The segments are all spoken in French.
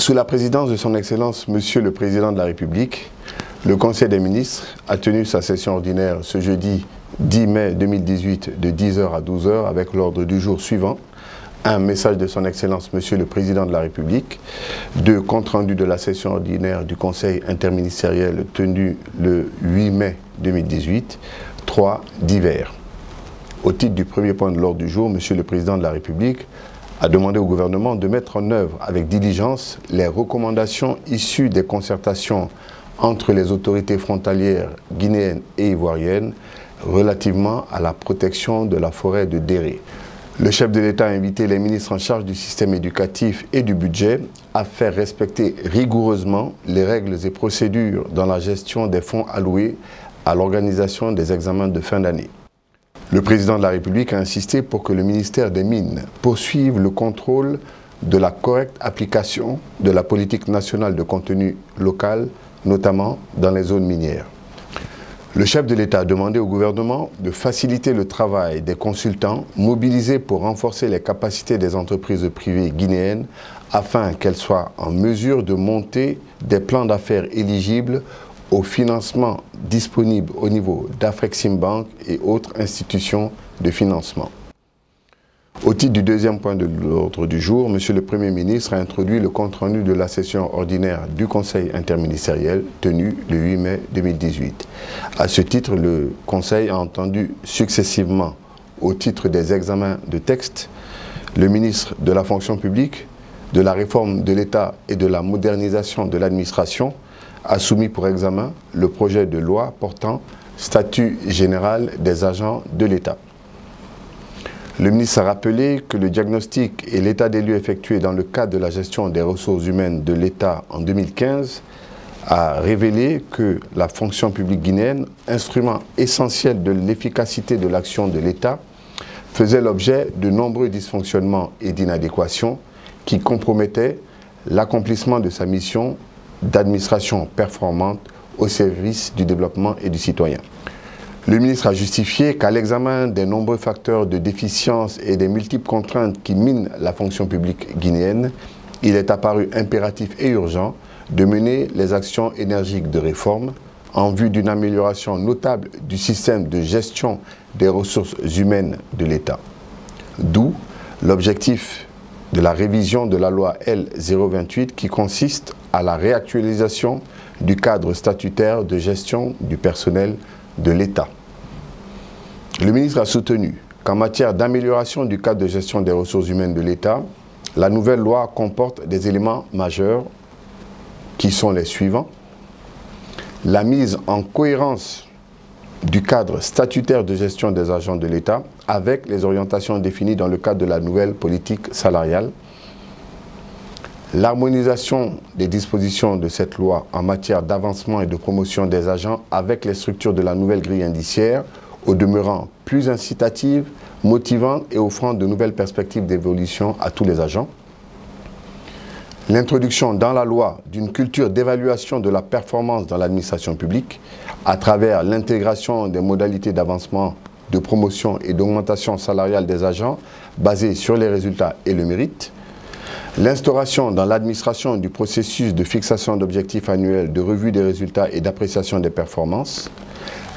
Sous la présidence de son Excellence, Monsieur le Président de la République, le Conseil des ministres a tenu sa session ordinaire ce jeudi 10 mai 2018 de 10h à 12h avec l'ordre du jour suivant. Un message de son Excellence, Monsieur le Président de la République. 2. Compte rendu de la session ordinaire du Conseil interministériel tenu le 8 mai 2018. 3. Divers. Au titre du premier point de l'ordre du jour, Monsieur le Président de la République a demandé au gouvernement de mettre en œuvre avec diligence les recommandations issues des concertations entre les autorités frontalières guinéennes et ivoiriennes relativement à la protection de la forêt de Déré. Le chef de l'État a invité les ministres en charge du système éducatif et du budget à faire respecter rigoureusement les règles et procédures dans la gestion des fonds alloués à l'organisation des examens de fin d'année. Le président de la République a insisté pour que le ministère des Mines poursuive le contrôle de la correcte application de la politique nationale de contenu local, notamment dans les zones minières. Le chef de l'État a demandé au gouvernement de faciliter le travail des consultants mobilisés pour renforcer les capacités des entreprises privées guinéennes afin qu'elles soient en mesure de monter des plans d'affaires éligibles au financement disponible au niveau d'Afreximbank et autres institutions de financement. Au titre du deuxième point de l'ordre du jour, Monsieur le Premier ministre a introduit le compte-rendu de la session ordinaire du Conseil interministériel tenu le 8 mai 2018. À ce titre, le Conseil a entendu successivement, au titre des examens de textes, le ministre de la fonction publique, de la réforme de l'État et de la modernisation de l'administration, a soumis pour examen le projet de loi portant statut général des agents de l'État. Le ministre a rappelé que le diagnostic et l'état des lieux effectués dans le cadre de la gestion des ressources humaines de l'État en 2015 a révélé que la fonction publique guinéenne, instrument essentiel de l'efficacité de l'action de l'État, faisait l'objet de nombreux dysfonctionnements et d'inadéquations qui compromettaient l'accomplissement de sa mission d'administration performante au service du développement et du citoyen. Le ministre a justifié qu'à l'examen des nombreux facteurs de déficience et des multiples contraintes qui minent la fonction publique guinéenne, il est apparu impératif et urgent de mener les actions énergiques de réforme en vue d'une amélioration notable du système de gestion des ressources humaines de l'État. D'où l'objectif de la révision de la loi L028 qui consiste à la réactualisation du cadre statutaire de gestion du personnel de l'État. Le ministre a soutenu qu'en matière d'amélioration du cadre de gestion des ressources humaines de l'État, la nouvelle loi comporte des éléments majeurs qui sont les suivants. La mise en cohérence du cadre statutaire de gestion des agents de l'État avec les orientations définies dans le cadre de la nouvelle politique salariale. L'harmonisation des dispositions de cette loi en matière d'avancement et de promotion des agents avec les structures de la nouvelle grille indiciaire, au demeurant plus incitative, motivante et offrant de nouvelles perspectives d'évolution à tous les agents. L'introduction dans la loi d'une culture d'évaluation de la performance dans l'administration publique à travers l'intégration des modalités d'avancement, de promotion et d'augmentation salariale des agents basées sur les résultats et le mérite. L'instauration dans l'administration du processus de fixation d'objectifs annuels, de revue des résultats et d'appréciation des performances.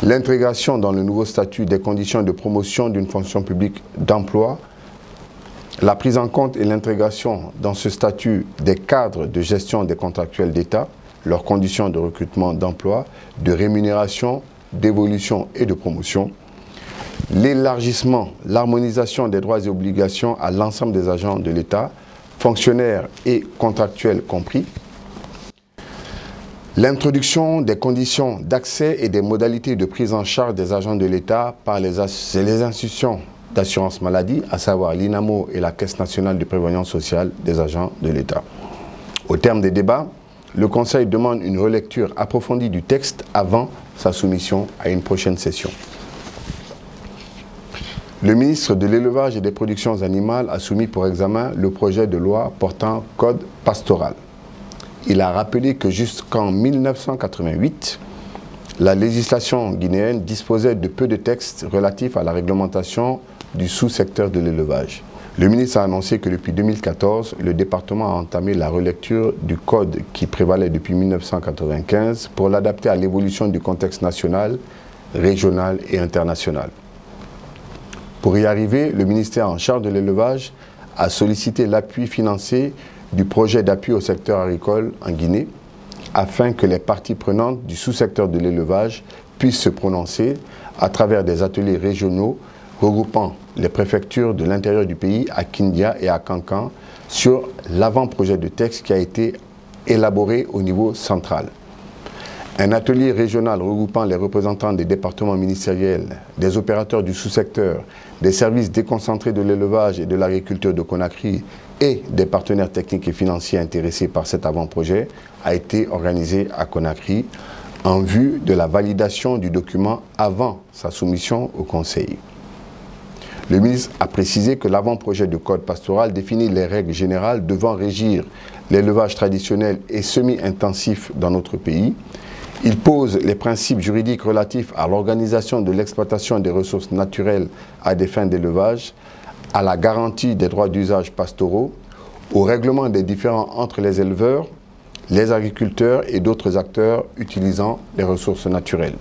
L'intégration dans le nouveau statut des conditions de promotion d'une fonction publique d'emploi. La prise en compte et l'intégration dans ce statut des cadres de gestion des contractuels d'État, leurs conditions de recrutement, d'emploi, de rémunération, d'évolution et de promotion. L'élargissement, l'harmonisation des droits et obligations à l'ensemble des agents de l'État, fonctionnaires et contractuels compris. L'introduction des conditions d'accès et des modalités de prise en charge des agents de l'État par les institutions d'assurance maladie, à savoir l'INAMO et la Caisse nationale de prévoyance sociale des agents de l'État. Au terme des débats, le Conseil demande une relecture approfondie du texte avant sa soumission à une prochaine session. Le ministre de l'Élevage et des Productions Animales a soumis pour examen le projet de loi portant code pastoral. Il a rappelé que jusqu'en 1988, la législation guinéenne disposait de peu de textes relatifs à la réglementation du sous-secteur de l'élevage. Le ministre a annoncé que depuis 2014, le département a entamé la relecture du code qui prévalait depuis 1995 pour l'adapter à l'évolution du contexte national, régional et international. Pour y arriver, le ministère en charge de l'élevage a sollicité l'appui financier du projet d'appui au secteur agricole en Guinée afin que les parties prenantes du sous-secteur de l'élevage puissent se prononcer à travers des ateliers régionaux regroupant les préfectures de l'intérieur du pays à Kindia et à Kankan sur l'avant-projet de texte qui a été élaboré au niveau central. Un atelier régional regroupant les représentants des départements ministériels, des opérateurs du sous-secteur, des services déconcentrés de l'élevage et de l'agriculture de Conakry et des partenaires techniques et financiers intéressés par cet avant-projet a été organisé à Conakry en vue de la validation du document avant sa soumission au Conseil. Le ministre a précisé que l'avant-projet de code pastoral définit les règles générales devant régir l'élevage traditionnel et semi-intensif dans notre pays. Il pose les principes juridiques relatifs à l'organisation de l'exploitation des ressources naturelles à des fins d'élevage, à la garantie des droits d'usage pastoraux, au règlement des différends entre les éleveurs, les agriculteurs et d'autres acteurs utilisant les ressources naturelles.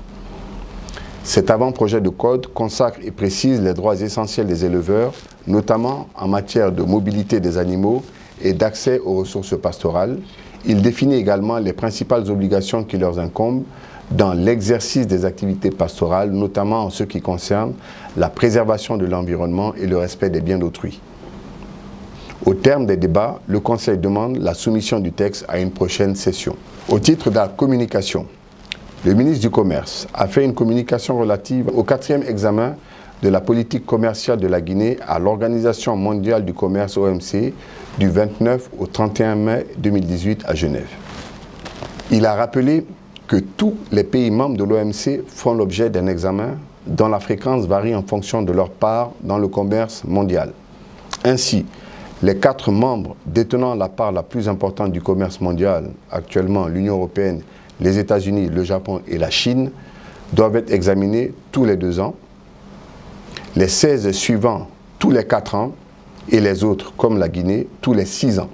Cet avant-projet de code consacre et précise les droits essentiels des éleveurs, notamment en matière de mobilité des animaux et d'accès aux ressources pastorales. Il définit également les principales obligations qui leur incombent dans l'exercice des activités pastorales, notamment en ce qui concerne la préservation de l'environnement et le respect des biens d'autrui. Au terme des débats, le Conseil demande la soumission du texte à une prochaine session. Au titre de la communication, le ministre du Commerce a fait une communication relative au 4e examen de la politique commerciale de la Guinée à l'Organisation mondiale du commerce OMC du 29 au 31 mai 2018 à Genève. Il a rappelé que tous les pays membres de l'OMC font l'objet d'un examen dont la fréquence varie en fonction de leur part dans le commerce mondial. Ainsi, les 4 membres détenant la part la plus importante du commerce mondial, actuellement l'Union européenne, les États-Unis, le Japon et la Chine, doivent être examinés tous les 2 ans, les 16 suivants tous les 4 ans et les autres, comme la Guinée, tous les 6 ans.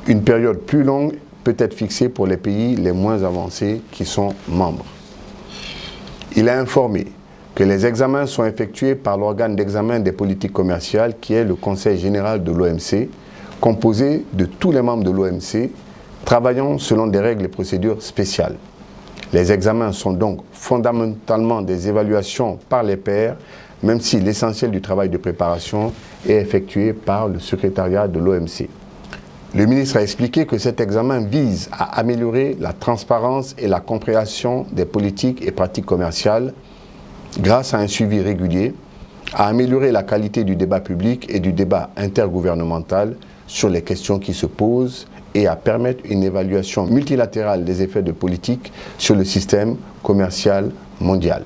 Une période plus longue peut être fixée pour les pays les moins avancés qui sont membres. Il a informé que les examens sont effectués par l'organe d'examen des politiques commerciales qui est le Conseil général de l'OMC, composé de tous les membres de l'OMC, travaillant selon des règles et procédures spéciales. Les examens sont donc fondamentalement des évaluations par les pairs, même si l'essentiel du travail de préparation est effectué par le secrétariat de l'OMC. Le ministre a expliqué que cet examen vise à améliorer la transparence et la compréhension des politiques et pratiques commerciales grâce à un suivi régulier, à améliorer la qualité du débat public et du débat intergouvernemental sur les questions qui se posent et à permettre une évaluation multilatérale des effets de politique sur le système commercial mondial.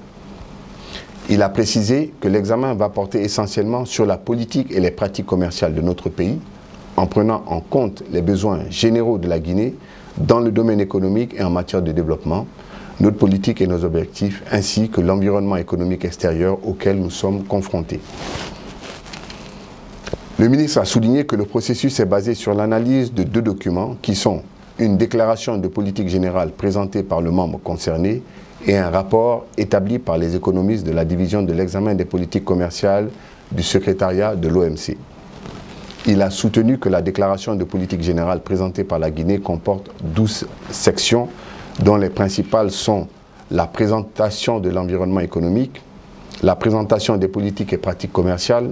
Il a précisé que l'examen va porter essentiellement sur la politique et les pratiques commerciales de notre pays, en prenant en compte les besoins généraux de la Guinée dans le domaine économique et en matière de développement, notre politique et nos objectifs, ainsi que l'environnement économique extérieur auquel nous sommes confrontés. Le ministre a souligné que le processus est basé sur l'analyse de 2 documents qui sont une déclaration de politique générale présentée par le membre concerné et un rapport établi par les économistes de la division de l'examen des politiques commerciales du secrétariat de l'OMC. Il a soutenu que la déclaration de politique générale présentée par la Guinée comporte 12 sections, dont les principales sont la présentation de l'environnement économique, la présentation des politiques et pratiques commerciales,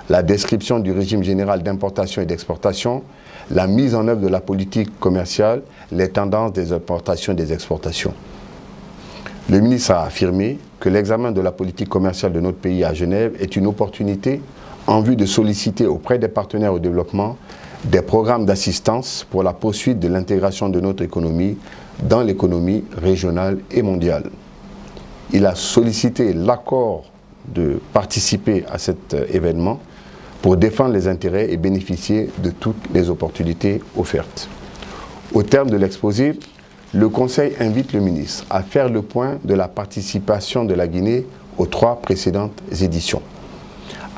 la description du régime général d'importation et d'exportation, la mise en œuvre de la politique commerciale, les tendances des importations et des exportations. Le ministre a affirmé que l'examen de la politique commerciale de notre pays à Genève est une opportunité en vue de solliciter auprès des partenaires au développement des programmes d'assistance pour la poursuite de l'intégration de notre économie dans l'économie régionale et mondiale. Il a sollicité l'accord de participer à cet événement pour défendre les intérêts et bénéficier de toutes les opportunités offertes. Au terme de l'exposé, le Conseil invite le ministre à faire le point de la participation de la Guinée aux 3 précédentes éditions,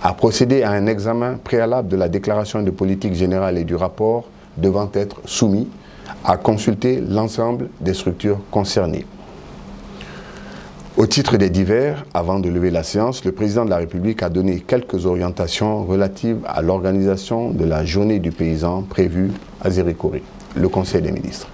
à procéder à un examen préalable de la déclaration de politique générale et du rapport devant être soumis, à consulter l'ensemble des structures concernées. Au titre des divers, avant de lever la séance, le président de la République a donné quelques orientations relatives à l'organisation de la journée du paysan prévue à Zérékoré, le Conseil des ministres.